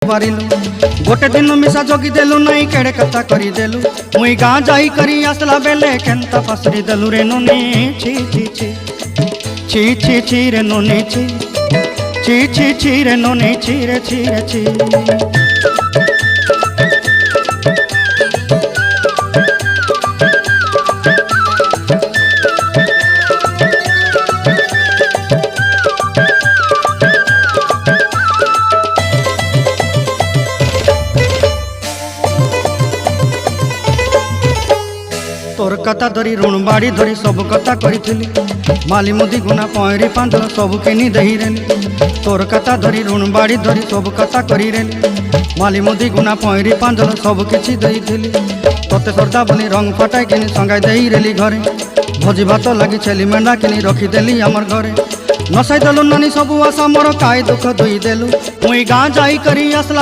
पारिलु गोटे दिन मिसा जगी देलु नहीं केड़े कथा करी देलु मुई गाँ जाई करी आसला बेले केंता फसरी देलु रे नोनी छी छी छी छी छी छी रे नोनी छी छी छी छी रे नोनी छी रे छी रे छी। तोर कथा धरी ऋण बाड़ी धरी सब कथा करी माली मुदी गुना पहरी पांदल सब किनी दही रेली तोर कथा धरी ऋण बाड़ी धरी सब कथा करी रेली माली मुदी गुना पहरी पांदल सब किछि दही थी तोते सरदा बनी रंग फटाई किनी संगाई दही रेली घरे भोजी भात लगी छेली मेंढा किनी रखीदेली आमर घरे नसाई देलु नानी सब आशा मोर काई दुख दुई देलु मुई गाँ जाई करी आसला